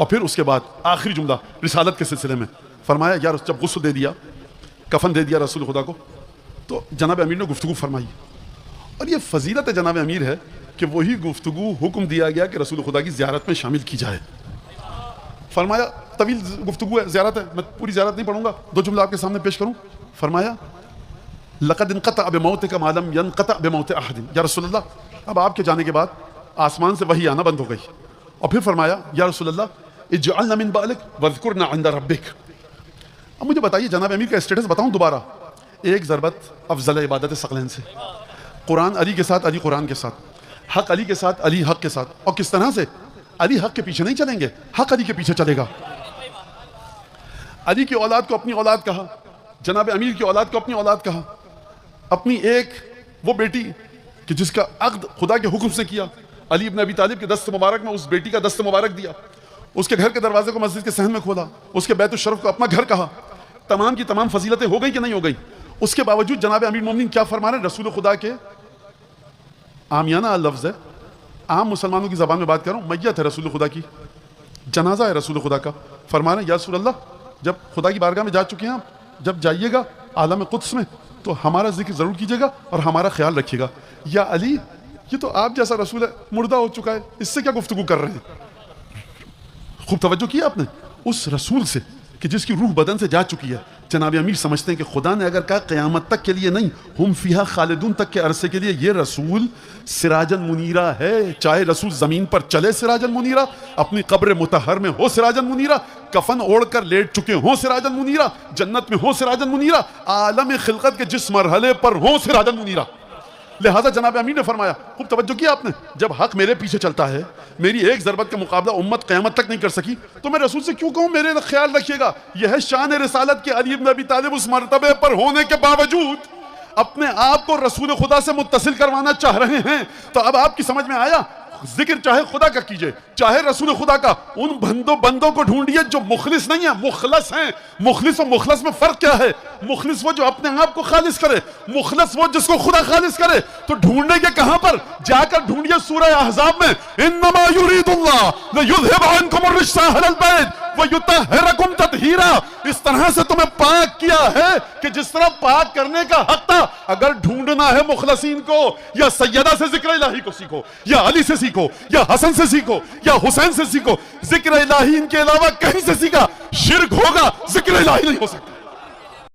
اور پھر اس کے بعد آخری جملہ رسالت کے سلسلے میں فرمایا یار جب غسل دے دیا، کفن دے دیا رسول خدا کو، تو جناب امیر نے گفتگو فرمائی. اور یہ فضیلت جناب امیر ہے کہ وہی گفتگو حکم دیا گیا کہ رسول خدا کی زیارت میں شامل کی جائے. فرمایا طویل گفتگو ہے، زیارت ہے، میں پوری زیارت نہیں پڑھوں گا، 2 جملے آپ کے سامنے پیش کروں. فرمایا لقد انقطع بموتک ما لم ينقطع بموت احد. یا رسول اللہ اب آپ کے جانے کے بعد آسمان سے وحی آنا بند ہو گئی. اور پھر فرمایا یا رسول اللہ اجعلنا من بعلک واذکرنا عند ربک. اب مجھے بتائیے جناب امیر کا اسٹیٹس بتاؤں دوبارہ. ایک ضربت افضل عبادت ثقلین سے، قرآن علی کے ساتھ، علی قرآن کے ساتھ، حق علی کے ساتھ، علی حق کے ساتھ. اور کس طرح سے علی حق کے پیچھے نہیں چلیں گے، حق علی کے پیچھے چلے گا. علی کی اولاد کو اپنی اولاد کہا، جناب امیر کی اولاد کو اپنی اولاد کہا. اپنی ایک وہ بیٹی کہ جس کا عقد خدا کے حکم سے کیا، علی ابن ابی طالب کے دست مبارک میں اس بیٹی کا دست مبارک دیا، اس کے گھر کے دروازے کو مسجد کے صحن میں کھولا، اس کے بیت الشرف کو اپنا گھر کہا. تمام کی تمام فضیلتیں ہو گئی کہ نہیں ہو گئی؟ اس کے باوجود جناب امیر مومنین کیا فرما رہے ہیں؟ رسول خدا کے عامیانہ لفظ ہے، عام مسلمانوں کی زبان میں بات کر رہا ہوں، میت ہے رسول خدا کی، جنازہ ہے رسول خدا کا. فرما رہے ہیں یا رسول اللہ جب خدا کی بارگاہ میں جا چکے ہیں آپ، جب جائیے گا عالم قدس میں تو ہمارا ذکر ضرور کیجیے گا اور ہمارا خیال رکھیے گا. یا علی یہ تو آپ جیسا رسول ہے، مردہ ہو چکا ہے، اس سے کیا گفتگو کر رہے ہیں؟ خوب توجہ کیا آپ نے اس رسول سے کہ جس کی روح بدن سے جا چکی ہے. جناب امیر سمجھتے ہیں کہ خدا نے اگر کہا قیامت تک کے لیے نہیں، ہم فیہا خالدون تک کے عرصے کے لیے، یہ رسول سراجن منیرہ ہے. چاہے رسول زمین پر چلے سراجن منیرہ، اپنی قبر مطہر میں ہو سراجن منیرہ، کفن اوڑھ کر لیٹ چکے ہوں سراجن منیرہ، جنت میں ہو سراجن منیرہ، عالم خلقت کے جس مرحلے پر ہوں سراجن منیرہ. لہذا جناب امیر نے فرمایا، خوب توجہ کیا آپ نے، جب حق میرے پیچھے چلتا ہے، میری ایک ضربت کا مقابلہ امت قیامت تک نہیں کر سکی، تو میں رسول سے کیوں کہوں میرے خیال رکھیے گا؟ یہ ہے شان رسالت کے علی بن ابی طالب اس مرتبے پر ہونے کے باوجود اپنے آپ کو رسول خدا سے متصل کروانا چاہ رہے ہیں. تو اب آپ کی سمجھ میں آیا، ذکر چاہے خدا کا کیجئے چاہے رسول خدا کا، ان بندوں کو ڈھونڈیے جو مخلص نہیں ہیں، مخلص ہیں. مخلص و مخلص میں فرق کیا ہے؟ مخلص وہ جو اپنے آپ کو خالص کرے، مخلص وہ جس کو خدا خالص کرے. تو ڈھونڈنے کے کہاں پر؟ جا کر ڈھونڈیے سورہ احزاب میں، انما یرید اللہ لیذھب عنکم الرجس اہل البیت ویطہرکم تطہیرا. اس طرح سے تمہیں پاک کیا ہے کہ جس طرح پاک کرنے کا حق تھا. اگر ڈھونڈنا ہے مخلصین کو، یا سیدہ سے ذکر الہی کو سیکھو، یا علی سے سیکھو، یا حسن سے سیکھو، یا حسین سے سیکھو. ذکر الہی ان کے علاوہ کہیں سے سیکھا شرک ہوگا، ذکر الہی نہیں ہو سکتا.